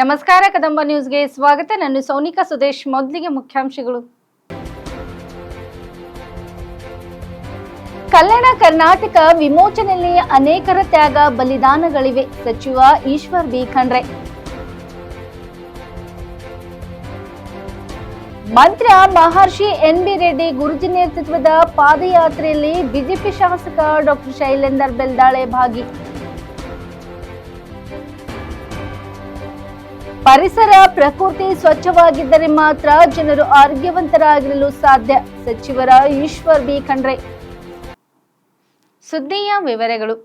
ನಮಸ್ಕಾರ ಕದಂಬ ನ್ಯೂಸ್ಗೆ ಸ್ವಾಗತ. ನಾನು ಸೋನಿಕಾ ಸುದೇಶ್. ಮೊದಲಿಗೆ ಮುಖ್ಯಾಂಶಗಳು. ಕಲ್ಯಾಣ ಕರ್ನಾಟಕ ವಿಮೋಚನೆಯಲ್ಲಿ ಅನೇಕರ ತ್ಯಾಗ ಬಲಿದಾನಗಳಿವೆ. ಸಚಿವ ಈಶ್ವರ್ ಬಿ ಖಂಡ್ರೆ. ಮಂತ್ರ ಮಹರ್ಷಿ ಎನ್.ಬಿ. ರೆಡ್ಡಿ ಗುರೂಜಿ ನೇತೃತ್ವದ ಪಾದಯಾತ್ರೆಯಲ್ಲಿ ಬಿಜೆಪಿ ಶಾಸಕ ಡಾಕ್ಟರ್ ಶೈಲೇಂದರ್ ಬೆಲ್ದಾಳೆ ಭಾಗಿ. ಪರಿಸರ ಪ್ರಕೃತಿ ಸ್ವಚ್ಛವಾಗಿದ್ದರೆ ಮಾತ್ರ ಜನರು ಆರೋಗ್ಯವಂತರಾಗಿರಲು ಸಾಧ್ಯ. ಸಚಿವರ ಈಶ್ವರ್ ಬಿ ಖಂಡ್ರೆ. ಸುದ್ದಿಯ ವಿವರಗಳು.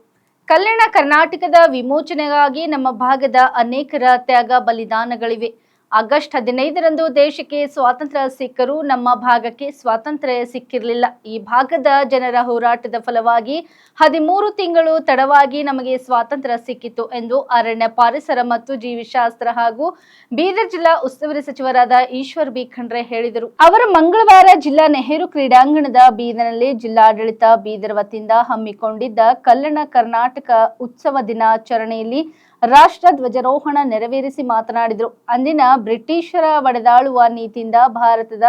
ಕಲ್ಯಾಣ ಕರ್ನಾಟಕದ ವಿಮೋಚನೆಗಾಗಿ ನಮ್ಮ ಭಾಗದ ಅನೇಕರ ತ್ಯಾಗ ಬಲಿದಾನಗಳಿವೆ. ಆಗಸ್ಟ್ 15ರಂದು ದೇಶಕ್ಕೆ ಸ್ವಾತಂತ್ರ್ಯ ಸಿಕ್ಕರೂ ನಮ್ಮ ಭಾಗಕ್ಕೆ ಸ್ವಾತಂತ್ರ್ಯ ಸಿಕ್ಕಿರಲಿಲ್ಲ. ಈ ಭಾಗದ ಜನರ ಹೋರಾಟದ ಫಲವಾಗಿ 13 ತಿಂಗಳು ತಡವಾಗಿ ನಮಗೆ ಸ್ವಾತಂತ್ರ್ಯ ಸಿಕ್ಕಿತು ಎಂದು ಅರಣ್ಯ, ಪರಿಸರ ಮತ್ತು ಜೀವಿಶಾಸ್ತ್ರ ಹಾಗೂ ಬೀದರ್ ಜಿಲ್ಲಾ ಉಸ್ತುವಾರಿ ಸಚಿವರಾದ ಈಶ್ವರ್ ಬಿ ಖಂಡ್ರೆ ಹೇಳಿದರು. ಅವರು ಮಂಗಳವಾರ ಜಿಲ್ಲಾ ನೆಹರು ಕ್ರೀಡಾಂಗಣದ ಬೀದರ್ನಲ್ಲಿ ಜಿಲ್ಲಾಡಳಿತ ಬೀದರ್ ವತಿಯಿಂದ ಹಮ್ಮಿಕೊಂಡಿದ್ದ ಕಲ್ಯಾಣ ಕರ್ನಾಟಕ ಉತ್ಸವ ದಿನಾಚರಣೆಯಲ್ಲಿ ರಾಷ್ಟ್ರ ಧ್ವಜಾರೋಹಣ ನೆರವೇರಿಸಿ ಮಾತನಾಡಿದರು. ಅಂದಿನ ಬ್ರಿಟಿಷರ ಒಡೆದಾಳುವ ನೀತಿಯಿಂದ ಭಾರತದ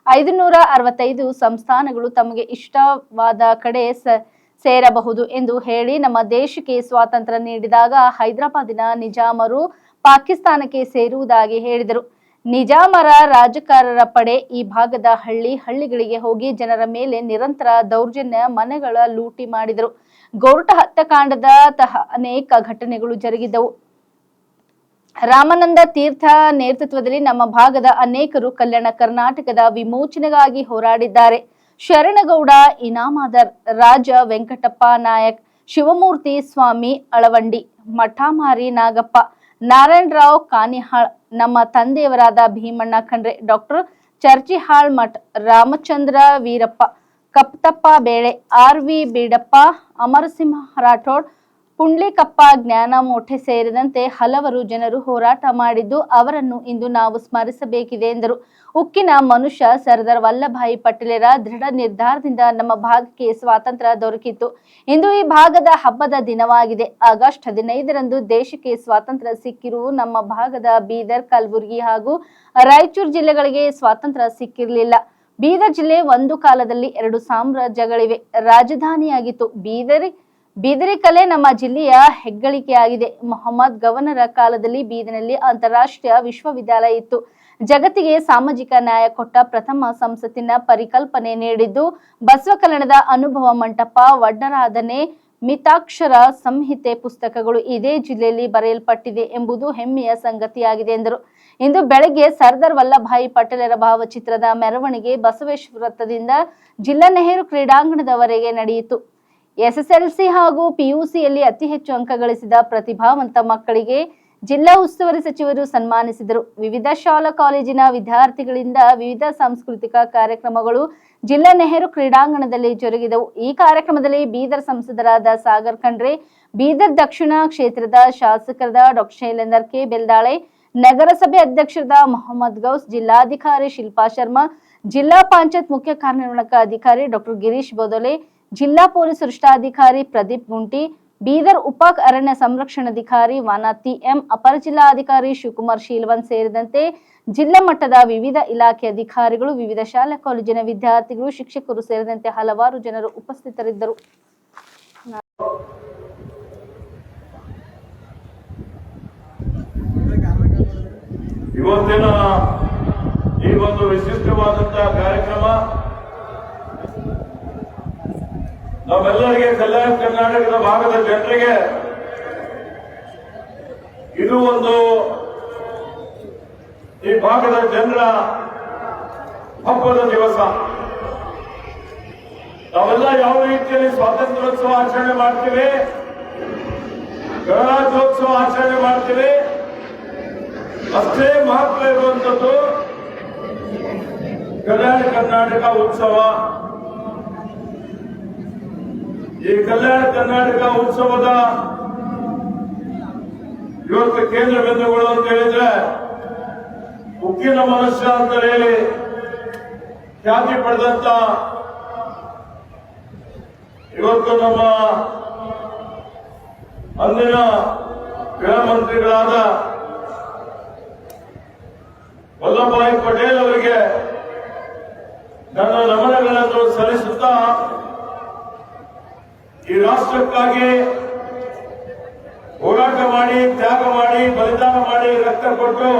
565 ಸಂಸ್ಥಾನಗಳು ತಮಗೆ ಇಷ್ಟವಾದ ಕಡೆ ಸೇರಬಹುದು ಎಂದು ಹೇಳಿ ನಮ್ಮ ದೇಶಕ್ಕೆ ಸ್ವಾತಂತ್ರ್ಯ ನೀಡಿದಾಗ ಹೈದರಾಬಾದಿನ ನಿಜಾಮರು ಪಾಕಿಸ್ತಾನಕ್ಕೆ ಸೇರುವುದಾಗಿ ಹೇಳಿದರು. ನಿಜಾಮರ ರಾಜಕಾರರ ಪಡೆ ಈ ಭಾಗದ ಹಳ್ಳಿಗಳಿಗೆ ಹೋಗಿ ಜನರ ಮೇಲೆ ನಿರಂತರ ದೌರ್ಜನ್ಯ, ಮನೆಗಳ ಲೂಟಿ ಮಾಡಿದರು. ಗೋರ್ಟ ಹತ್ಯಾಕಾಂಡದ ಅನೇಕ ಘಟನೆಗಳು ಜರುಗಿದವು. ರಾಮಾನಂದ ತೀರ್ಥ ನೇತೃತ್ವದಲ್ಲಿ ನಮ್ಮ ಭಾಗದ ಅನೇಕರು ಕಲ್ಯಾಣ ಕರ್ನಾಟಕದ ವಿಮೋಚನೆಗಾಗಿ ಹೋರಾಡಿದ್ದಾರೆ. ಶರಣಗೌಡ ಇನಾಮದಾರ್, ರಾಜ ವೆಂಕಟಪ್ಪ ನಾಯಕ್, ಶಿವಮೂರ್ತಿ ಸ್ವಾಮಿ ಅಳವಂಡಿ, ಮಠಮಾರಿ ನಾಗಪ್ಪ, ನಾರಾಯಣರಾವ್ ಕಾನಿಹಾಳ್, ನಮ್ಮ ತಂದೆಯವರಾದ ಭೀಮಣ್ಣ ಖಂಡ್ರೆ, ಡಾಕ್ಟರ್ ಚರ್ಚಿಹಾಳ್ ಮಠ್, ರಾಮಚಂದ್ರ ವೀರಪ್ಪ, ಕಪ್ತಪ್ಪ ಬೇಳೆ, ಆರ್.ವಿ. ಬೀಡಪ್ಪ, ಅಮರಸಿಂಹ ರಾಠೋಡ್, ಪುಂಡ್ಲಿಕಪ್ಪ ಜ್ಞಾನಮೋಠೆ ಸೇರಿದಂತೆ ಹಲವರು ಜನರು ಹೋರಾಟ ಮಾಡಿದ್ದು ಅವರನ್ನು ಇಂದು ನಾವು ಸ್ಮರಿಸಬೇಕಿದೆ ಎಂದರು. ಉಕ್ಕಿನ ಮನುಷ್ಯ ಸರ್ದಾರ್ ವಲ್ಲಭಾಯಿ ಪಟೇಲರ ದೃಢ ನಿರ್ಧಾರದಿಂದ ನಮ್ಮ ಭಾಗಕ್ಕೆ ಸ್ವಾತಂತ್ರ್ಯ ದೊರಕಿತ್ತು. ಇಂದು ಈ ಭಾಗದ ಹಬ್ಬದ ದಿನವಾಗಿದೆ. ಆಗಸ್ಟ್ 15ರಂದು ದೇಶಕ್ಕೆ ಸ್ವಾತಂತ್ರ್ಯ ಸಿಕ್ಕಿರುವ ನಮ್ಮ ಭಾಗದ ಬೀದರ್, ಕಲಬುರಗಿ ಹಾಗೂ ರಾಯಚೂರು ಜಿಲ್ಲೆಗಳಿಗೆ ಸ್ವಾತಂತ್ರ್ಯ ಸಿಕ್ಕಿರಲಿಲ್ಲ. ಬೀದರ್ ಜಿಲ್ಲೆ ಒಂದು ಕಾಲದಲ್ಲಿ 2 ಸಾಮ್ರಾಜ್ಯಗಳಿವೆ ರಾಜಧಾನಿಯಾಗಿತ್ತು. ಬೀದರಿ ಕಲೆ ನಮ್ಮ ಜಿಲ್ಲೆಯ ಹೆಗ್ಗಳಿಕೆಯಾಗಿದೆ. ಮೊಹಮ್ಮದ್ ಗವರ್ನರ ಕಾಲದಲ್ಲಿ ಬೀದರ್ನಲ್ಲಿ ಅಂತಾರಾಷ್ಟ್ರೀಯ ವಿಶ್ವವಿದ್ಯಾಲಯ ಇತ್ತು. ಜಗತ್ತಿಗೆ ಸಾಮಾಜಿಕ ನ್ಯಾಯ ಕೊಟ್ಟ ಪ್ರಥಮ ಸಂಸತ್ತಿನ ಪರಿಕಲ್ಪನೆ ನೀಡಿದ್ದು ಬಸವ ಕಲ್ಯಾಣದ ಅನುಭವ ಮಂಟಪ, ವಡ್ಡರಾಧನೆ, ಮಿತಾಕ್ಷರ ಸಂಹಿತೆ ಪುಸ್ತಕಗಳು ಇದೇ ಜಿಲ್ಲೆಯಲ್ಲಿ ಬರೆಯಲ್ಪಟ್ಟಿದೆ ಎಂಬುದು ಹೆಮ್ಮೆಯ ಸಂಗತಿಯಾಗಿದೆ ಎಂದರು. ಇಂದು ಬೆಳಗ್ಗೆ ಸರ್ದಾರ್ ವಲ್ಲಭಾಯಿ ಪಟೇಲರ ಭಾವಚಿತ್ರದ ಮೆರವಣಿಗೆ ಬಸವೇಶ್ವರ ವೃತ್ತದಿಂದ ಜಿಲ್ಲಾ ನೆಹರು ಕ್ರೀಡಾಂಗಣದವರೆಗೆ ನಡೆಯಿತು. ಎಸ್ಎಸ್ಎಲ್ಸಿ ಹಾಗೂ ಪಿಯುಸಿಯಲ್ಲಿ ಅತಿ ಹೆಚ್ಚು ಅಂಕ ಗಳಿಸಿದ ಪ್ರತಿಭಾವಂತ ಮಕ್ಕಳಿಗೆ ಜಿಲ್ಲಾ ಉಸ್ತುವಾರಿ ಸಚಿವರು ಸನ್ಮಾನಿಸಿದರು. ವಿವಿಧ ಶಾಲಾ ಕಾಲೇಜಿನ ವಿದ್ಯಾರ್ಥಿಗಳಿಂದ ವಿವಿಧ ಸಾಂಸ್ಕೃತಿಕ ಕಾರ್ಯಕ್ರಮಗಳು ಜಿಲ್ಲಾ ನೆಹರು ಕ್ರೀಡಾಂಗಣದಲ್ಲಿ ಜರುಗಿದವು. ಈ ಕಾರ್ಯಕ್ರಮದಲ್ಲಿ ಬೀದರ್ ಸಂಸದರಾದ ಸಾಗರ್ ಖಂಡ್ರೆ, ಬೀದರ್ ದಕ್ಷಿಣ ಕ್ಷೇತ್ರದ ಶಾಸಕರಾದ ಡಾಕ್ಟರ್ ಶೈಲೇಂದರ್ ಕೆ ಬೆಲ್ದಾಳೆ, ನಗರಸಭೆ ಅಧ್ಯಕ್ಷರಾದ ಮೊಹಮ್ಮದ್ ಗೌಸ್, ಜಿಲ್ಲಾಧಿಕಾರಿ ಶಿಲ್ಪಾ ಶರ್ಮಾ, ಜಿಲ್ಲಾ ಪಂಚಾಯತ್ ಮುಖ್ಯ ಕಾರ್ಯನಿರ್ವಾಹಕ ಅಧಿಕಾರಿ ಡಾಕ್ಟರ್ ಗಿರೀಶ್ ಬೋದಲೆ, ಜಿಲ್ಲಾ ಪೊಲೀಸ್ ವರಿಷ್ಠಾಧಿಕಾರಿ ಪ್ರದೀಪ್ ಗುಂಟಿ, ಬೀದರ್ ಉಪ ಅರಣ್ಯ ಸಂರಕ್ಷಣಾಧಿಕಾರಿ ವಾನಾತಿ ಎಂ, ಅಪರ ಜಿಲ್ಲಾಧಿಕಾರಿ ಶಿವಕುಮಾರ್ ಶೀಲವನ್ ಸೇರಿದಂತೆ ಜಿಲ್ಲಾ ಮಟ್ಟದ ವಿವಿಧ ಇಲಾಖೆ ಅಧಿಕಾರಿಗಳು, ವಿವಿಧ ಶಾಲಾ ಕಾಲೇಜಿನ ವಿದ್ಯಾರ್ಥಿಗಳು, ಶಿಕ್ಷಕರು ಸೇರಿದಂತೆ ಹಲವಾರು ಜನರು ಉಪಸ್ಥಿತರಿದ್ದರು. ಇವತ್ತಿನ ಈ ಒಂದು ವಿಶಿಷ್ಟವಾದಂತಹ ಕಾರ್ಯಕ್ರಮ ನಾವೆಲ್ಲರಿಗೆ, ಕಲ್ಯಾಣ ಕರ್ನಾಟಕದ ಭಾಗದ ಜನರಿಗೆ ಇದು ಒಂದು ಈ ಭಾಗದ ಜನರ ಹಬ್ಬದ ದಿವಸ. ನಾವೆಲ್ಲ ಯಾವ ರೀತಿಯಲ್ಲಿ ಸ್ವಾತಂತ್ರ್ಯೋತ್ಸವ ಆಚರಣೆ ಮಾಡ್ತೀವಿ, ಗಣರಾಜ್ಯೋತ್ಸವ ಆಚರಣೆ ಮಾಡ್ತೀವಿ, ಅಷ್ಟೇ ಮಹತ್ವ ಇರುವಂತದ್ದು ಕಲ್ಯಾಣ ಕರ್ನಾಟಕ ಉತ್ಸವ. ಈ ಕಲ್ಯಾಣ ಕರ್ನಾಟಕ ಉತ್ಸವದ ಇವತ್ತು ಕೇಂದ್ರ ಬಿಂದುಗಳು ಅಂತ ಹೇಳಿದ್ರೆ ಉಕ್ಕಿನ ಮನುಷ್ಯ ಅಂತ ಹೇಳಿ ಖ್ಯಾತಿ ಪಡೆದಂತ ಇವತ್ತು ನಮ್ಮ ಅಂದಿನ ಗೃಹ ಮಂತ್ರಿಗಳಾದ ವಲ್ಲಭಭಾಯಿ ಪಟೇಲ್ ಅವರಿಗೆ ನನ್ನ ನಮನಗಳನ್ನು ಸಲ್ಲಿಸುತ್ತಾ ಈ ರಾಷ್ಟ್ರಕ್ಕಾಗಿ ಹೋರಾಟ ಮಾಡಿ, ತ್ಯಾಗ ಮಾಡಿ, ಬಲಿದಾನ ಮಾಡಿ, ರಕ್ತ ಕೊಟ್ಟು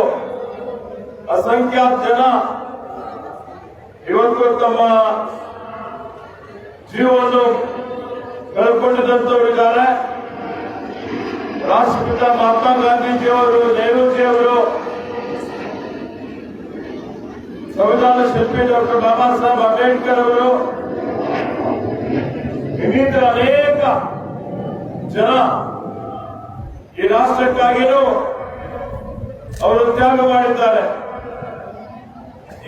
ಅಸಂಖ್ಯಾತ ಜನ ಇವತ್ತು ತಮ್ಮ ಜೀವವನ್ನು ಕಳ್ಕೊಂಡಿದ್ದಂಥವರಿದ್ದಾರೆ. ರಾಷ್ಟ್ರಪಿತ ಮಹಾತ್ಮ ಗಾಂಧೀಜಿಯವರು, ನೆಹರೂಜಿಯವರು, ಸಂವಿಧಾನ ಶಿಲ್ಪಿ ಡಾಕ್ಟರ್ ಬಾಬಾ ಸಾಹೇಬ್ ಅಂಬೇಡ್ಕರ್ ಅವರು, ಇನ್ನಿತರ ಅನೇಕ ಜನ ಈ ರಾಷ್ಟ್ರಕ್ಕಾಗಿಯೂ ಅವರು ತ್ಯಾಗ ಮಾಡಿದ್ದಾರೆ.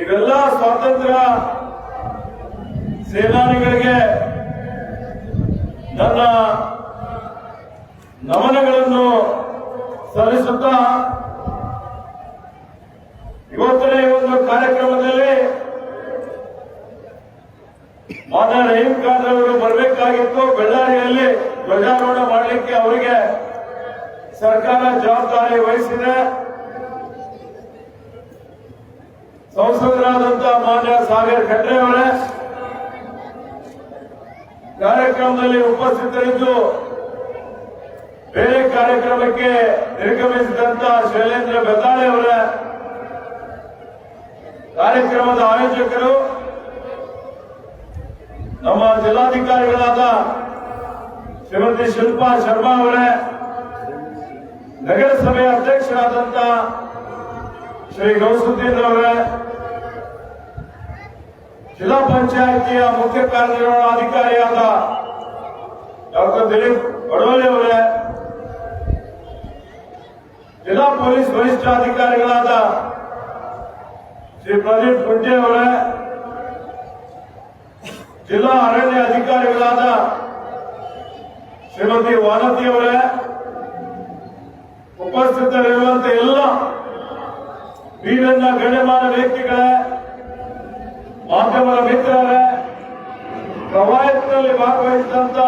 ಇವೆಲ್ಲ ಸ್ವಾತಂತ್ರ್ಯ ಸೇನಾನಿಗಳಿಗೆ ನನ್ನ ನಮನಗಳನ್ನು ಸಲ್ಲಿಸುತ್ತಾ ಇವತ್ತಿನ ಈ ಒಂದು ಕಾರ್ಯಕ್ರಮದಲ್ಲಿ ಮಾನ್ಯ ರಹೀಂ ಖಾನ್ ಅವರು ಬರಬೇಕಾಗಿತ್ತು. ಬಳ್ಳಾರಿಯಲ್ಲಿ ಧ್ವಜಾರೋಹಣ ಮಾಡಲಿಕ್ಕೆ ಅವರಿಗೆ ಸರ್ಕಾರ ಜವಾಬ್ದಾರಿ ವಹಿಸಿದೆ. ಸಂಸದರಾದಂತ ಮಾನ್ಯ ಸಾಗರ್ ಖಂಡ್ರೆ ಅವರೇ ಕಾರ್ಯಕ್ರಮದಲ್ಲಿ ಉಪಸ್ಥಿತರಿದ್ದು ಬೇರೆ ಕಾರ್ಯಕ್ರಮಕ್ಕೆ ನಿರ್ಗಮಿಸಿದಂತ ಶೈಲೇಂದ್ರ ಬೆದ್ದಾಳೆ ಅವರೇ, ಕಾರ್ಯಕ್ರಮದ ಆಯೋಜಕರು, ನಮ್ಮ ಜಿಲ್ಲಾಧಿಕಾರಿಗಳಾದ ಶ್ರೀಮತಿ ಶಿಲ್ಪಾ ಶರ್ಮಾ ಅವರೇ, ನಗರಸಭೆ ಅಧ್ಯಕ್ಷರಾದಂತ ಶ್ರೀ ಗೌಸುದ್ದೀನ್ ಅವರೇ, ಜಿಲ್ಲಾ ಪಂಚಾಯಿತಿಯ ಮುಖ್ಯ ಕಾರ್ಯನಿರ್ವಹಣಾಧಿಕಾರಿಯಾದ ಡಾಕ್ಟರ್ ದಿಲೀಪ್ ಬಡೋಲೆ ಅವರೇ, ಜಿಲ್ಲಾ ಪೊಲೀಸ್ ವರಿಷ್ಠಾಧಿಕಾರಿಗಳಾದ ಶ್ರೀ ಪ್ರದೀಪ್ ಕುಂಟೆ ಅವರೇ, ಜಿಲ್ಲಾ ಅರಣ್ಯ ಅಧಿಕಾರಿಗಳಾದ ಶ್ರೀಮತಿ ವಾನತಿ ಅವರೇ, ಉಪಸ್ಥಿತರಿರುವಂತಹ ಎಲ್ಲ ವೀರನ್ನ ಗಣ್ಯಮಾನ ವ್ಯಕ್ತಿಗಳೇ, ಮಾಧ್ಯಮದ ಮಿತ್ರರೇ, ಕವಾಯತ್ನಲ್ಲಿ ಭಾಗವಹಿಸಿದಂತ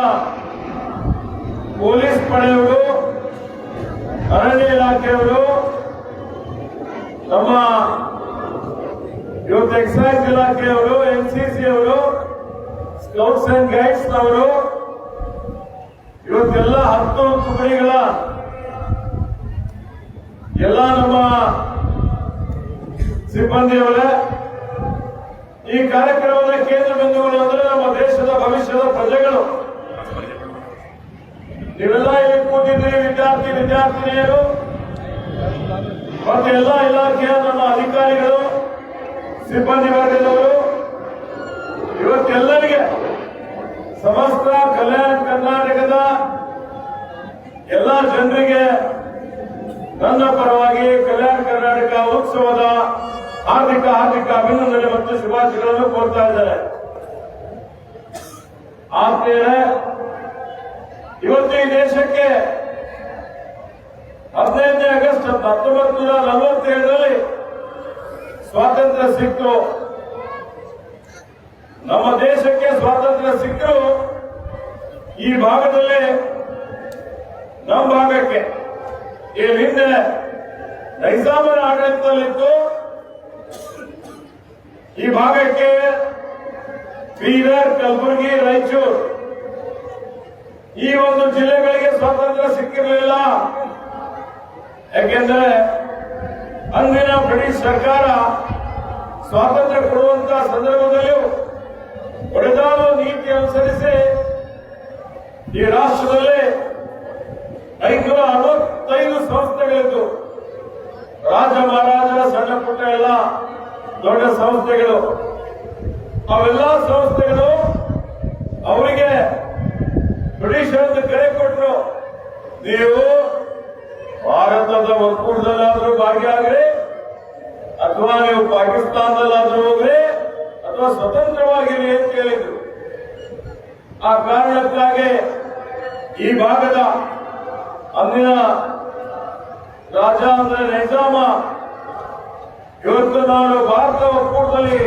ಪೊಲೀಸ್ ಪಡೆಯವರು, ಅರಣ್ಯ ಇಲಾಖೆಯವರು, ನಮ್ಮ ಇವತ್ತು ಎಕ್ಸೈಸ್ ಇಲಾಖೆಯವರು, ಎನ್ಸಿಸಿ ಅವರು, ಸ್ಕೌಟ್ಸ್ ಅಂಡ್ ಗೈಡ್ಸ್ ನವರು, ಇವತ್ತೆಲ್ಲ 10 ತುಕಡಿಗಳ ಎಲ್ಲ ನಮ್ಮ ಸಿಬ್ಬಂದಿಯವರೇ, ಈ ಕಾರ್ಯಕ್ರಮದ ಕೇಂದ್ರ ಬಿಂದುಗಳು ಅಂದ್ರೆ ನಮ್ಮ ದೇಶದ ಭವಿಷ್ಯದ ಪ್ರಜೆಗಳು. ನೀವೆಲ್ಲ ಇಲ್ಲಿ ಕೂತಿದ್ದೀರಿ, ವಿದ್ಯಾರ್ಥಿನಿಯರು ಮತ್ತು ಎಲ್ಲ ಇಲಾಖೆಯ ನಮ್ಮ ಅಧಿಕಾರಿಗಳು, ಸಿಬ್ಬಂದಿ ವರ್ಗದವರು, ಇವತ್ತೆಲ್ಲರಿಗೆ ಸಮಸ್ತ ಕಲ್ಯಾಣ ಕರ್ನಾಟಕದ ಎಲ್ಲ ಜನರಿಗೆ ನನ್ನ ಪರವಾಗಿ ಕಲ್ಯಾಣ ಕರ್ನಾಟಕ ಉತ್ಸವದ ಹಾರ್ದಿಕ ಅಭಿನಂದನೆ ಮತ್ತು ಶುಭಾಶಯಗಳನ್ನು ಕೋರ್ತಾ ಇದ್ದಾರೆ. ಆತ್ಮೀಯರೇ, ಇವತ್ತು ಈ ದೇಶಕ್ಕೆ 15ನೇ ಆಗಸ್ಟ್ 1947ರಲ್ಲಿ ಸ್ವಾತಂತ್ರ್ಯ ಸಿಕ್ತು. ನಮ್ಮ ದೇಶಕ್ಕೆ ಸ್ವಾತಂತ್ರ್ಯ ಸಿಕ್ಕರು ಈ ಭಾಗದಲ್ಲಿ, ನಮ್ಮ ಭಾಗಕ್ಕೆ ಈ ಹಿಂದೆ ನೈಜಾಮರ ಆಡಳಿತದಲ್ಲಿತ್ತು. ಈ ಭಾಗಕ್ಕೆ ಬೀದರ್, ಕಲಬುರಗಿ, ರಾಯಚೂರು ಈ ಒಂದು ಜಿಲ್ಲೆಗಳಿಗೆ ಸ್ವಾತಂತ್ರ್ಯ ಸಿಕ್ಕಿರಲಿಲ್ಲ. ಯಾಕೆಂದ್ರೆ ಅಂದಿನ ಬ್ರಿಟಿಷ್ ಸರ್ಕಾರ ಸ್ವಾತಂತ್ರ್ಯ ಕೊಡುವಂತಹ ಸಂದರ್ಭದಲ್ಲಿಯೂ ಒಡೆದಾಳು ನೀತಿ ಅನುಸರಿಸಿ ಈ ರಾಷ್ಟ್ರದಲ್ಲಿ 565 ಸಂಸ್ಥೆಗಳಿದ್ದು, ರಾಜ ಮಹಾರಾಜರ ಸಣ್ಣ ಪುಟ್ಟ ಎಲ್ಲ ದೊಡ್ಡ ಸಂಸ್ಥೆಗಳು. ಅವೆಲ್ಲ ಸಂಸ್ಥೆಗಳು ಅವರಿಗೆ ಬ್ರಿಟಿಷರನ್ನು ಕರೆ ಕೊಟ್ಟರು, ನೀವು ಭಾರತದ ಒಕ್ಕೂಟದಲ್ಲಾದ್ರೂ ಭಾಗಿಯಾಗ್ರಿ, ಅಥವಾ ನೀವು ಪಾಕಿಸ್ತಾನದಲ್ಲಾದ್ರೂ ಹೋಗ್ರಿ, ಅಥವಾ ಸ್ವತಂತ್ರವಾಗಿರಿ ಅಂತ ಹೇಳಿದ್ರು. ಆ ಕಾರಣಕ್ಕಾಗಿ ಈ ಭಾಗದ ಅಂದಿನ ರಾಜ ಅಂದ್ರೆ ನೈಜಾಮ ಇವತ್ತು ನಾನು ಭಾರತ ಒಕ್ಕೂಟದಲ್ಲಿ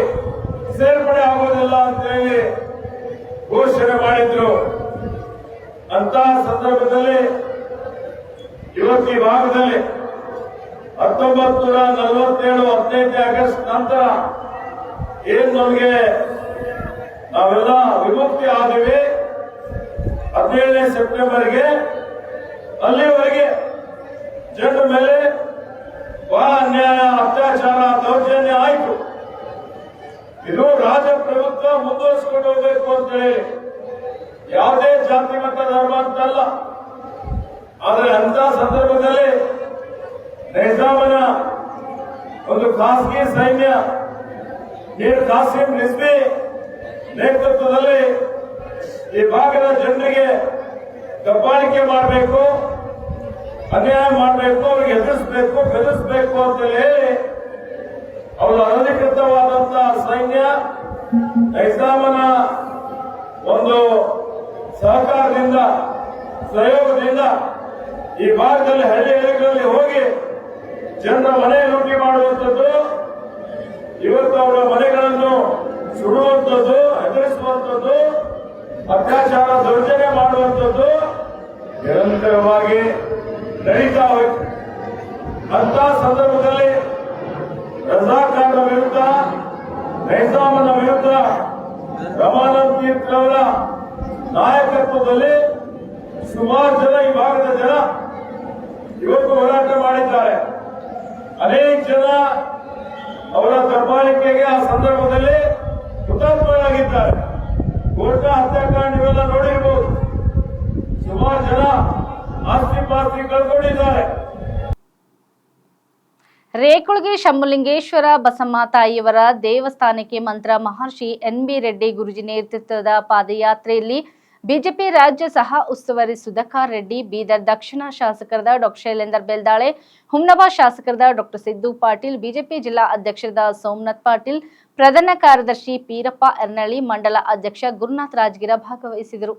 ಸೇರ್ಪಡೆ ಆಗೋದಿಲ್ಲ ಅಂತ ಹೇಳಿ ಘೋಷಣೆ ಮಾಡಿದ್ರು. ಅಂತಹ ಸಂದರ್ಭದಲ್ಲಿ ಇವತ್ತು ಈ ಭಾಗದಲ್ಲಿ 1947 15 ಆಗಸ್ಟ್ ನಂತರ ಏನ್ ನಮಗೆ ನಾವೆಲ್ಲ ವಿಮುಕ್ತಿ ಆದಿವಿ 17ನೇ ಸೆಪ್ಟೆಂಬರ್ಗೆ, ಅಲ್ಲಿವರೆಗೆ ಜನರ ಮೇಲೆ ಬಹಳ ಅನ್ಯಾಯ, ಅತ್ಯಾಚಾರ, ದೌರ್ಜನ್ಯ ಆಯಿತು. ಇದು ರಾಜಪ್ರಭುತ್ವ ಮುಂದುವರಿಸಿಕೊಂಡು ಹೋಗಬೇಕು ಅಂತ ಹೇಳಿ, ಯಾವುದೇ ಜಾತಿ ಮತ ಧರ್ಮ ಅಂತಲ್ಲ. ಆದರೆ ಅಂತ ಸಂದರ್ಭದಲ್ಲಿ ನೈಜಾಮನ ಒಂದು ಖಾಸಗಿ ಸೈನ್ಯ ಮೀರ್ ಕಾಸಿಂ ರಿಜ್ವಿ ನೇತೃತ್ವದಲ್ಲಿ ಈ ಭಾಗದ ಜನರಿಗೆ ದಬ್ಬಾಳಿಕೆ ಮಾಡಬೇಕು, ಅನ್ಯಾಯ ಮಾಡಬೇಕು, ಅವರಿಗೆ ಎದುರಿಸಬೇಕು, ಬೆದರಿಸಬೇಕು ಅಂತ ಹೇಳಿ ಅವರ ಅನಧಿಕೃತವಾದಂತಹ ಸೈನ್ಯ ನೈಜಾಮನ ಒಂದು ಸಹಕಾರದಿಂದ, ಸಹಯೋಗದಿಂದ ಈ ಭಾಗದಲ್ಲಿ ಹಳ್ಳಿಗಳಲ್ಲಿ ಹೋಗಿ ಜನರ ಮನೆ ಲೂಟಿ ಮಾಡುವಂಥದ್ದು, ಇವತ್ತು ಅವರ ಮನೆಗಳನ್ನು ಸುಡುವಂಥದ್ದು, ಹೆದರಿಸುವಂಥದ್ದು, ಅತ್ಯಾಚಾರ, ದೌರ್ಜನ್ಯ ಮಾಡುವಂಥದ್ದು ನಿರಂತರವಾಗಿ ನಡೀತಾ ಹೋಯಿತು. ಅಂತ ಸಂದರ್ಭದಲ್ಲಿ ರಜಾಕಾರರ ವಿರುದ್ಧ, ನೈಜಾಮನ ವಿರುದ್ಧ ರಮಾನಂದ್ ತೀರ್ಥ ಅವರ ನಾಯಕತ್ವದಲ್ಲಿ ಸುಮಾರು ಜನ, ಈ ಭಾಗದ ಜನ ಇವತ್ತು ಹೋರಾಟ ಮಾಡಿದ್ದಾರೆ. ಅನೇಕ ಜನ ಅವರ ದಬ್ಬಾಳಿಕೆಗೆ ಆ ಸಂದರ್ಭದಲ್ಲಿ ಹುತಾತ್ಮರಾಗಿದ್ದಾರೆ. ಗೋರ್ಖಾ ಹತ್ಯಾಕಾಂಡ ನೀವೆಲ್ಲ ನೋಡಿರ್ಬೋದು. ಸುಮಾರು ಜನ ಆಸ್ತಿ ಪಾಸ್ತಿ ಕಳ್ಕೊಂಡಿದ್ದಾರೆ. ರೇಕುಳಗಿ ಶಂಭುಲಿಂಗೇಶ್ವರ ಬಸಮ್ಮ ತಾಯಿಯವರ ದೇವಸ್ಥಾನಕ್ಕೆ ಮಂತ್ರ ಮಹರ್ಷಿ NB ರೆಡ್ಡಿ ಗುರುಜಿ ನೇತೃತ್ವದ ಪಾದಯಾತ್ರೆಯಲ್ಲಿ ಬಿಜೆಪಿ ರಾಜ್ಯ ಸಹ ಉಸ್ತುವಾರಿ ಸುಧಾಕರ್ ರೆಡ್ಡಿ, ಬೀದರ್ ದಕ್ಷಿಣ ಶಾಸಕರಾದ ಡಾ ಶೈಲೇಂದರ್ ಬೆಲ್ದಾಳೆ, ಹುಮ್ನಾಬಾದ್ ಶಾಸಕರಾದ ಡಾ ಸಿದ್ದು ಪಾಟೀಲ್, ಬಿಜೆಪಿ ಜಿಲ್ಲಾ ಅಧ್ಯಕ್ಷರಾದ ಸೋಮನಾಥ್ ಪಾಟೀಲ್, ಪ್ರಧಾನ ಕಾರ್ಯದರ್ಶಿ ಪೀರಪ್ಪ ಎರ್ನಳ್ಳಿ, ಮಂಡಲ ಅಧ್ಯಕ್ಷ ಗುರುನಾಥ್ ರಾಜಗಿರ ಭಾಗವಹಿಸಿದರು.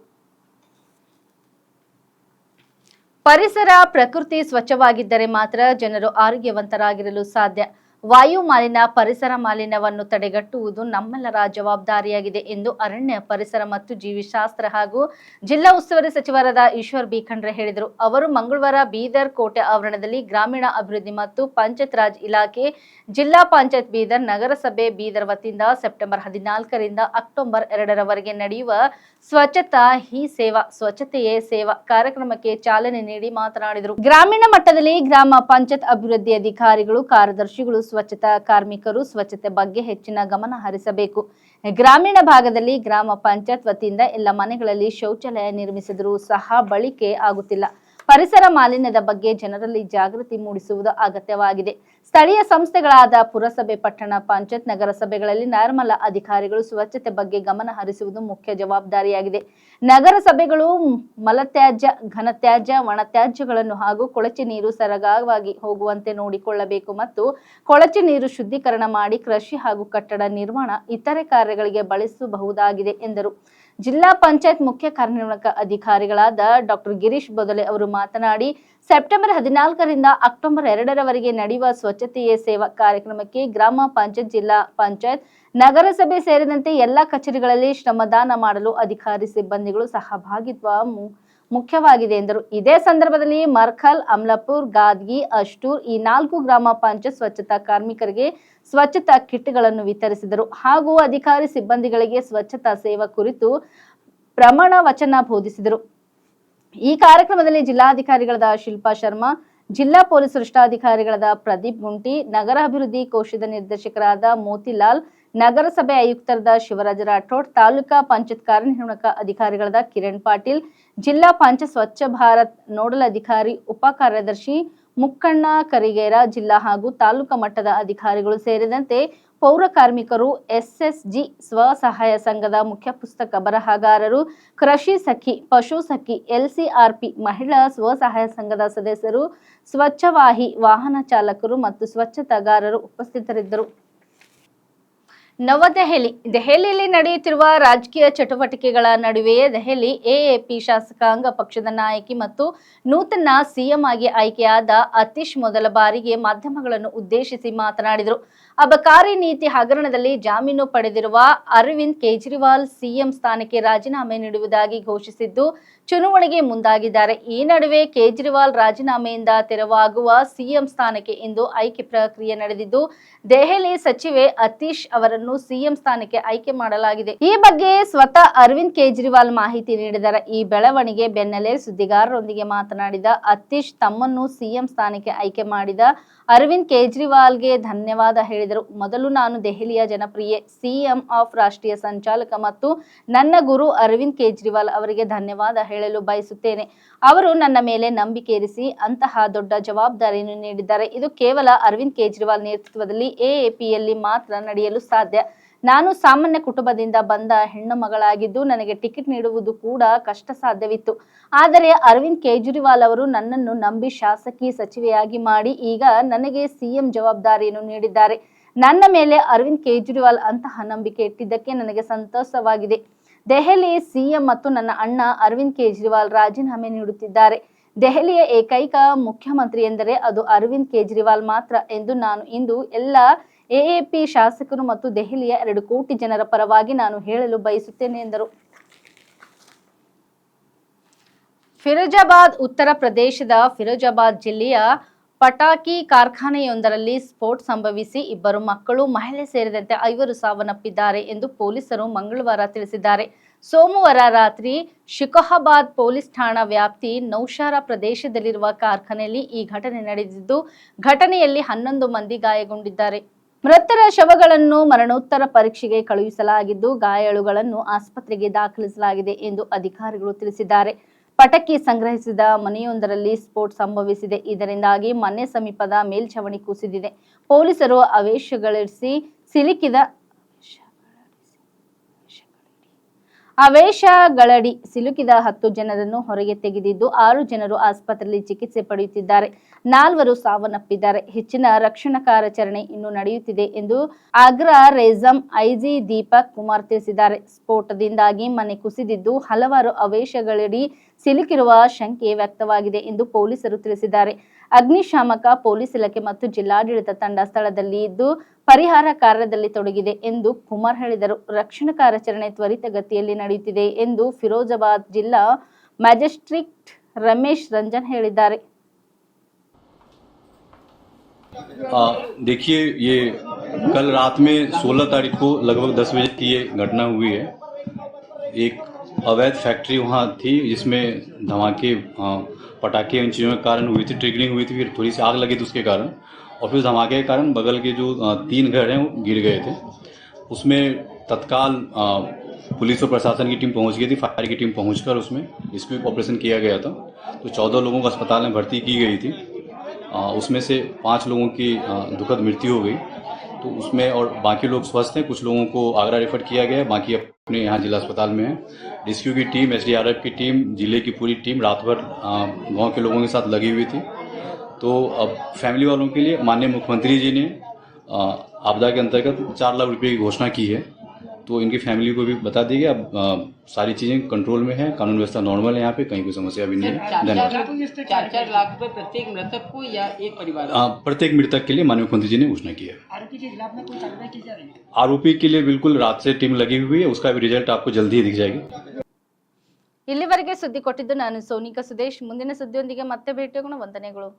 ಪರಿಸರ ಪ್ರಕೃತಿ ಸ್ವಚ್ಛವಾಗಿದ್ದರೆ ಮಾತ್ರ ಜನರು ಆರೋಗ್ಯವಂತರಾಗಿರಲು ಸಾಧ್ಯ. ವಾಯು ಮಾಲಿನ್ಯ, ಪರಿಸರ ಮಾಲಿನ್ಯವನ್ನು ತಡೆಗಟ್ಟುವುದು ನಮ್ಮೆಲ್ಲರ ಜವಾಬ್ದಾರಿಯಾಗಿದೆ ಎಂದು ಅರಣ್ಯ, ಪರಿಸರ ಮತ್ತು ಜೀವಿಶಾಸ್ತ್ರ ಹಾಗೂ ಜಿಲ್ಲಾ ಉಸ್ತುವಾರಿ ಸಚಿವರಾದ ಈಶ್ವರ್ ಬಿ ಖಂಡ್ರೆ ಹೇಳಿದರು. ಅವರು ಮಂಗಳವಾರ ಬೀದರ್ ಕೋಟೆ ಆವರಣದಲ್ಲಿ ಗ್ರಾಮೀಣ ಅಭಿವೃದ್ಧಿ ಮತ್ತು ಪಂಚಾಯತ್ ರಾಜ್ ಇಲಾಖೆ, ಜಿಲ್ಲಾ ಪಂಚಾಯತ್ ಬೀದರ್, ನಗರಸಭೆ ಬೀದರ್ ವತಿಯಿಂದ ಸೆಪ್ಟೆಂಬರ್ 14ರಿಂದ ಅಕ್ಟೋಬರ್ 2ರವರೆಗೆ ನಡೆಯುವ ಸ್ವಚ್ಛತಾ ಹಿ ಸೇವಾ, ಸ್ವಚ್ಛತೆಯೇ ಸೇವಾ ಕಾರ್ಯಕ್ರಮಕ್ಕೆ ಚಾಲನೆ ನೀಡಿ ಮಾತನಾಡಿದರು. ಗ್ರಾಮೀಣ ಮಟ್ಟದಲ್ಲಿ ಗ್ರಾಮ ಪಂಚಾಯತ್ ಅಭಿವೃದ್ಧಿ ಅಧಿಕಾರಿಗಳು, ಕಾರ್ಯದರ್ಶಿಗಳು, ಸ್ವಚ್ಛತಾ ಕಾರ್ಮಿಕರು ಸ್ವಚ್ಛತೆ ಬಗ್ಗೆ ಹೆಚ್ಚಿನ ಗಮನ ಹರಿಸಬೇಕು. ಗ್ರಾಮೀಣ ಭಾಗದಲ್ಲಿ ಗ್ರಾಮ ಪಂಚಾಯತ್ ವತಿಯಿಂದ ಎಲ್ಲ ಮನೆಗಳಲ್ಲಿ ಶೌಚಾಲಯ ನಿರ್ಮಿಸಿದರೂ ಸಹ ಬಳಕೆ ಆಗುತ್ತಿಲ್ಲ. ಪರಿಸರ ಮಾಲಿನ್ಯದ ಬಗ್ಗೆ ಜನರಲ್ಲಿ ಜಾಗೃತಿ ಮೂಡಿಸುವುದು ಅಗತ್ಯವಾಗಿದೆ. ಸ್ಥಳೀಯ ಸಂಸ್ಥೆಗಳಾದ ಪುರಸಭೆ, ಪಟ್ಟಣ ಪಂಚಾಯತ್, ನಗರಸಭೆಗಳಲ್ಲಿ ನೈರ್ಮಲ್ಯ ಅಧಿಕಾರಿಗಳು ಸ್ವಚ್ಛತೆ ಬಗ್ಗೆ ಗಮನ ಹರಿಸುವುದು ಮುಖ್ಯ ಜವಾಬ್ದಾರಿಯಾಗಿದೆ. ನಗರಸಭೆಗಳು ಮಲತ್ಯಾಜ್ಯ, ಘನತ್ಯಾಜ್ಯ, ಒಣತ್ಯಾಜ್ಯಗಳನ್ನು ಹಾಗೂ ಕೊಳಚೆ ನೀರು ಸರಾಗವಾಗಿ ಹೋಗುವಂತೆ ನೋಡಿಕೊಳ್ಳಬೇಕು ಮತ್ತು ಕೊಳಚೆ ನೀರು ಶುದ್ಧೀಕರಣ ಮಾಡಿ ಕೃಷಿ ಹಾಗೂ ಕಟ್ಟಡ ನಿರ್ಮಾಣ ಇತರೆ ಕಾರ್ಯಗಳಿಗೆ ಬಳಸಬಹುದಾಗಿದೆ ಎಂದರು. ಜಿಲ್ಲಾ ಪಂಚಾಯತ್ ಮುಖ್ಯ ಕಾರ್ಯನಿರ್ವಾಹಕ ಅಧಿಕಾರಿಗಳಾದ ಡಾ ಗಿರೀಶ್ ಬೊದಲೆ ಅವರು ಮಾತನಾಡಿ, ಸೆಪ್ಟೆಂಬರ್ 14ರಿಂದ ಅಕ್ಟೋಬರ್ 2ರವರೆಗೆ ನಡೆಯುವ ಸ್ವಚ್ಛತೆಯೇ ಸೇವಾ ಕಾರ್ಯಕ್ರಮಕ್ಕೆ ಗ್ರಾಮ ಪಂಚಾಯತ್, ಜಿಲ್ಲಾ ಪಂಚಾಯತ್, ನಗರಸಭೆ ಸೇರಿದಂತೆ ಎಲ್ಲ ಕಚೇರಿಗಳಲ್ಲಿ ಶ್ರಮದಾನ ಮಾಡಲು ಅಧಿಕಾರಿ ಸಿಬ್ಬಂದಿಗಳು ಸಹಭಾಗಿತ್ವ ಮುಖ್ಯವಾಗಿದೆ ಎಂದರು. ಇದೇ ಸಂದರ್ಭದಲ್ಲಿ ಮರ್ಕಲ್, ಅಮ್ಲಾಪುರ್, ಗಾದ್ಗಿ, ಅಷ್ಟೂರ್ ಈ 4 ಗ್ರಾಮ ಪಂಚಾಯತ್ ಸ್ವಚ್ಛತಾ ಕಾರ್ಮಿಕರಿಗೆ ಸ್ವಚ್ಛತಾ ಕಿಟ್ಗಳನ್ನು ವಿತರಿಸಿದರು ಹಾಗೂ ಅಧಿಕಾರಿ ಸಿಬ್ಬಂದಿಗಳಿಗೆ ಸ್ವಚ್ಛತಾ ಸೇವಾ ಕುರಿತು ಪ್ರಮಾಣ ವಚನ ಬೋಧಿಸಿದರು. ಈ ಕಾರ್ಯಕ್ರಮದಲ್ಲಿ ಜಿಲ್ಲಾಧಿಕಾರಿಗಳಾದ ಶಿಲ್ಪಾ ಶರ್ಮಾ, ಜಿಲ್ಲಾ ಪೊಲೀಸ್ ವರಿಷ್ಠಾಧಿಕಾರಿಗಳಾದ ಪ್ರದೀಪ್ ಗುಂಟಿ, ನಗರ ಅಭಿವೃದ್ಧಿ ಕೋಶದ ನಿರ್ದೇಶಕರಾದ ಮೋತಿಲಾಲ್, ನಗರಸಭೆ ಆಯುಕ್ತರಾದ ಶಿವರಾಜ ರಾಠೋಡ್, ತಾಲೂಕಾ ಪಂಚಾಯತ್ ಕಾರ್ಯನಿರ್ವಾಹಕ ಅಧಿಕಾರಿಗಳಾದ ಕಿರಣ್ ಪಾಟೀಲ್, ಜಿಲ್ಲಾ ಪಂಚಾಯತ್ ಸ್ವಚ್ಛ ಭಾರತ್ ನೋಡಲ್ ಅಧಿಕಾರಿ, ಉಪ ಕಾರ್ಯದರ್ಶಿ ಮುಕ್ಕಣ್ಣ ಕರಿಗೇರ, ಜಿಲ್ಲಾ ಹಾಗೂ ತಾಲೂಕಾ ಮಟ್ಟದ ಅಧಿಕಾರಿಗಳು ಸೇರಿದಂತೆ ಪೌರ ಕಾರ್ಮಿಕರು, SSG ಸ್ವಸಹಾಯ ಸಂಘದ ಮುಖ್ಯ ಪುಸ್ತಕ ಬರಹಗಾರರು, ಕೃಷಿ ಸಖಿ, ಪಶು ಸಖಿ, LCRP ಮಹಿಳಾ ಸ್ವಸಹಾಯ ಸಂಘದ ಸದಸ್ಯರು, ಸ್ವಚ್ಛವಾಹಿ ವಾಹನ ಚಾಲಕರು ಮತ್ತು ಸ್ವಚ್ಛತಾಗಾರರು ಉಪಸ್ಥಿತರಿದ್ದರು. ದೆಹಲಿಯಲ್ಲಿ ನಡೆಯುತ್ತಿರುವ ರಾಜಕೀಯ ಚಟುವಟಿಕೆಗಳ ನಡುವೆಯೇ ದೆಹಲಿ AAP ಶಾಸಕಾಂಗ ಪಕ್ಷದ ನಾಯಕಿ ಮತ್ತು ನೂತನ CM ಆಗಿ ಆಯ್ಕೆಯಾದ ಅತೀಶ್ ಮೊದಲ ಬಾರಿಗೆ ಮಾಧ್ಯಮಗಳನ್ನು ಉದ್ದೇಶಿಸಿ ಮಾತನಾಡಿದರು. ಅಬಕಾರಿ ನೀತಿ ಹಗರಣದಲ್ಲಿ ಜಾಮೀನು ಪಡೆದಿರುವ ಅರವಿಂದ್ ಕೇಜ್ರಿವಾಲ್ ಸಿಎಂ ಸ್ಥಾನಕ್ಕೆ ರಾಜೀನಾಮೆ ನೀಡುವುದಾಗಿ ಘೋಷಿಸಿದ್ದು ಚುನಾವಣೆಗೆ ಮುಂದಾಗಿದ್ದಾರೆ. ಈ ನಡುವೆ ಕೇಜ್ರಿವಾಲ್ ರಾಜೀನಾಮೆಯಿಂದ ತೆರವಾಗುವ ಸಿಎಂ ಸ್ಥಾನಕ್ಕೆ ಇಂದು ಆಯ್ಕೆ ಪ್ರಕ್ರಿಯೆ ನಡೆದಿದ್ದು ದೆಹಲಿ ಸಚಿವೆ ಅತೀಶ್ ಅವರನ್ನು ಸಿಎಂ ಸ್ಥಾನಕ್ಕೆ ಆಯ್ಕೆ ಮಾಡಲಾಗಿದೆ. ಈ ಬಗ್ಗೆ ಸ್ವತಃ ಅರವಿಂದ್ ಕೇಜ್ರಿವಾಲ್ ಮಾಹಿತಿ ನೀಡಿದ್ದಾರೆ. ಈ ಬೆಳವಣಿಗೆ ಬೆನ್ನಲ್ಲೇ ಸುದ್ದಿಗಾರರೊಂದಿಗೆ ಮಾತನಾಡಿದ ಅತೀಶ್ ತಮ್ಮನ್ನು ಸಿಎಂ ಸ್ಥಾನಕ್ಕೆ ಆಯ್ಕೆ ಮಾಡಿದ ಅರವಿಂದ್ ಕೇಜ್ರಿವಾಲ್ಗೆ ಧನ್ಯವಾದ ಹೇಳಿದರು. ಮೊದಲು ನಾನು ದೆಹಲಿಯ ಜನಪ್ರಿಯ ಸಿಎಂ ಆಫ್ ರಾಷ್ಟ್ರೀಯ ಸಂಚಾಲಕ ಮತ್ತು ನನ್ನ ಗುರು ಅರವಿಂದ್ ಕೇಜ್ರಿವಾಲ್ ಅವರಿಗೆ ಧನ್ಯವಾದ ಹೇಳಲು ಬಯಸುತ್ತೇನೆ. ಅವರು ನನ್ನ ಮೇಲೆ ನಂಬಿಕೆ ಇರಿಸಿ ಅಂತಹ ದೊಡ್ಡ ಜವಾಬ್ದಾರಿಯನ್ನು ನೀಡಿದ್ದಾರೆ. ಇದು ಕೇವಲ ಅರವಿಂದ್ ಕೇಜ್ರಿವಾಲ್ ನೇತೃತ್ವದಲ್ಲಿ ಎಎಪಿಯಲ್ಲಿ ಮಾತ್ರ ನಡೆಯಲು ಸಾಧ್ಯ. ನಾನು ಸಾಮಾನ್ಯ ಕುಟುಂಬದಿಂದ ಬಂದ ಹೆಣ್ಣು ಮಗಳಾಗಿದ್ದು ನನಗೆ ಟಿಕೆಟ್ ನೀಡುವುದು ಕೂಡ ಕಷ್ಟ ಸಾಧ್ಯವಿತ್ತು. ಆದರೆ ಅರವಿಂದ್ ಕೇಜ್ರಿವಾಲ್ ಅವರು ನನ್ನನ್ನು ನಂಬಿ ಶಾಸಕಿ ಸಚಿವೆಯಾಗಿ ಮಾಡಿ ಈಗ ನನಗೆ ಸಿಎಂ ಜವಾಬ್ದಾರಿಯನ್ನು ನೀಡಿದ್ದಾರೆ. ನನ್ನ ಮೇಲೆ ಅರವಿಂದ್ ಕೇಜ್ರಿವಾಲ್ ಅಂತಹ ನಂಬಿಕೆ ಇಟ್ಟಿದ್ದಕ್ಕೆ ನನಗೆ ಸಂತೋಷವಾಗಿದೆ. ದೆಹಲಿ ಸಿಎಂ ಮತ್ತು ನನ್ನ ಅಣ್ಣ ಅರವಿಂದ್ ಕೇಜ್ರಿವಾಲ್ ರಾಜೀನಾಮೆ ನೀಡುತ್ತಿದ್ದಾರೆ. ದೆಹಲಿಯ ಏಕೈಕ ಮುಖ್ಯಮಂತ್ರಿ ಎಂದರೆ ಅದು ಅರವಿಂದ್ ಕೇಜ್ರಿವಾಲ್ ಮಾತ್ರ ಎಂದು ನಾನು ಇಂದು ಎಲ್ಲ ಎಎಪಿ ಶಾಸಕರು ಮತ್ತು ದೆಹಲಿಯ 2 ಕೋಟಿ ಜನರ ಪರವಾಗಿ ನಾನು ಹೇಳಲು ಬಯಸುತ್ತೇನೆ ಎಂದರು. ಫಿರೋಜಾಬಾದ್ ಉತ್ತರ ಪ್ರದೇಶದ ಫಿರೋಜಾಬಾದ್ ಜಿಲ್ಲೆಯ ಪಟಾಕಿ ಕಾರ್ಖಾನೆಯೊಂದರಲ್ಲಿ ಸ್ಫೋಟ ಸಂಭವಿಸಿ 2 ಮಕ್ಕಳು, ಮಹಿಳೆ ಸೇರಿದಂತೆ 5 ಸಾವನ್ನಪ್ಪಿದ್ದಾರೆ ಎಂದು ಪೊಲೀಸರು ಮಂಗಳವಾರ ತಿಳಿಸಿದ್ದಾರೆ. ಸೋಮವಾರ ರಾತ್ರಿ ಶಿಕೋಹಾಬಾದ್ ಪೊಲೀಸ್ ಠಾಣಾ ವ್ಯಾಪ್ತಿ ನೌಶಾರಾ ಪ್ರದೇಶದಲ್ಲಿರುವ ಕಾರ್ಖಾನೆಯಲ್ಲಿ ಈ ಘಟನೆ ನಡೆದಿದ್ದು ಘಟನೆಯಲ್ಲಿ 11 ಮಂದಿ ಗಾಯಗೊಂಡಿದ್ದಾರೆ. ಮೃತರ ಶವಗಳನ್ನು ಮರಣೋತ್ತರ ಪರೀಕ್ಷೆಗೆ ಕಳುಹಿಸಲಾಗಿದ್ದು ಗಾಯಾಳುಗಳನ್ನು ಆಸ್ಪತ್ರೆಗೆ ದಾಖಲಿಸಲಾಗಿದೆ ಎಂದು ಅಧಿಕಾರಿಗಳು ತಿಳಿಸಿದ್ದಾರೆ. ಪಟಾಕಿ ಸಂಗ್ರಹಿಸಿದ ಮನೆಯೊಂದರಲ್ಲಿ ಸ್ಫೋಟ ಸಂಭವಿಸಿದೆ. ಇದರಿಂದಾಗಿ ಮನೆ ಸಮೀಪದ ಮೇಲ್ಛಾವಣಿ ಕುಸಿದಿದೆ. ಪೊಲೀಸರು ಆವೇಶಗಳಡಿ ಸಿಲುಕಿದ 10 ಜನರನ್ನು ಹೊರಗೆ ತೆಗೆದಿದ್ದು 6 ಜನರು ಆಸ್ಪತ್ರೆಯಲ್ಲಿ ಚಿಕಿತ್ಸೆ ಪಡೆಯುತ್ತಿದ್ದಾರೆ. 4 ಸಾವನ್ನಪ್ಪಿದ್ದಾರೆ. ಹೆಚ್ಚಿನ ರಕ್ಷಣಾ ಕಾರ್ಯಾಚರಣೆ ಇನ್ನೂ ನಡೆಯುತ್ತಿದೆ ಎಂದು ಆಗ್ರಾ ರೇಂಜ್ ಐಜಿ ದೀಪಕ್ ಕುಮಾರ್ ತಿಳಿಸಿದ್ದಾರೆ. ಸ್ಫೋಟದಿಂದಾಗಿ ಮನೆ ಕುಸಿದಿದ್ದು ಹಲವಾರು ಆವೇಶಗಳಡಿ ಸಿಲುಕಿರುವ ಶಂಕೆ ವ್ಯಕ್ತವಾಗಿದೆ ಎಂದು ಪೊಲೀಸರು ತಿಳಿಸಿದ್ದಾರೆ. ಅಗ್ನಿಶಾಮಕ ಪೊಲೀಸ್ ಇಲಾಖೆ ಮತ್ತು ಜಿಲ್ಲಾಡಳಿತ ತಂಡ ಸ್ಥಳದಲ್ಲಿ ಇದ್ದು ಪರಿಹಾರ ಕಾರ್ಯದಲ್ಲಿ ತೊಡಗಿದೆ ಎಂದು ಕುಮಾರ್ ಹೇಳಿದರು. ರಕ್ಷಣಾ ಕಾರ್ಯಾಚರಣೆ ತ್ವರಿತಗತಿಯಲ್ಲಿ ನಡೆಯುತ್ತಿದೆ ಎಂದು ಫಿರೋಜಾಬಾದ್ ಜಿಲ್ಲಾ ಮ್ಯಾಜಿಸ್ಟ್ರೇಟ್ ರಮೇಶ್ ರಂಜನ್ ಹೇಳಿದ್ದಾರೆ. देखिए, ये कल रात में 16 तारीख को लगभग 10 बजे की ये घटना हुई है। एक अवैध फैक्ट्री वहाँ थी जिसमें धमाके पटाखे इन चीज़ों के कारण हुई थी, ट्रिगरिंग हुई थी, फिर थोड़ी सी आग लगी थी उसके कारण, और फिर धमाके के कारण बगल के जो 3 घर हैं वो गिर गए थे। उसमें तत्काल पुलिस और प्रशासन की टीम पहुँच गई थी, फायर की टीम पहुँचकर उसमें ऑपरेशन किया गया था। तो 14 लोगों को अस्पताल में भर्ती की गई थी। उसमें से 5 लोगों की दुखद मृत्यु हो गई। तो उसमें और बाकी लोग स्वस्थ हैं। कुछ लोगों को आगरा रेफर किया गया है, बाकी अपने यहाँ जिला अस्पताल में है। रेस्क्यू की टीम, एसडीआरएफ की टीम, जिले की पूरी टीम रात भर गाँव के लोगों के साथ लगी हुई थी। तो अब फैमिली वालों के लिए माननीय मुख्यमंत्री जी ने आपदा के अंतर्गत 4 लाख रुपये की घोषणा की है। तो इनकी फैमिली को भी बता दी गई। अब सारी चीज़ें कंट्रोल में है, कानून व्यवस्था नॉर्मल है, यहाँ पे कहीं कोई समस्या भी नहीं है। धन्यवाद। 4 लाख रुपए प्रत्येक मृतक को या एक परिवार? प्रत्येक मृतक के लिए माननीय मुख्यमंत्री जी ने घोषणा की है। आरोपी के खिलाफ में कोई कार्रवाई की जा रही है? आरोपी के लिए बिल्कुल रात से टीम लगी हुई है, उसका भी रिजल्ट आपको जल्दी ही दिख जाएगी। ಇಲ್ಲಿವರೆಗೆ ಸುದ್ದಿ ಕೊಟ್ಟಿದ್ದು ನಾನು ಸೋನಿಕಾ ಸುದೇಶ್. ಮುಂದಿನ ಸುದ್ದಿಯೊಂದಿಗೆ ಮತ್ತೆ ಭೇಟಿಯಾಗೋಣ. ವಂದನೆಗಳು.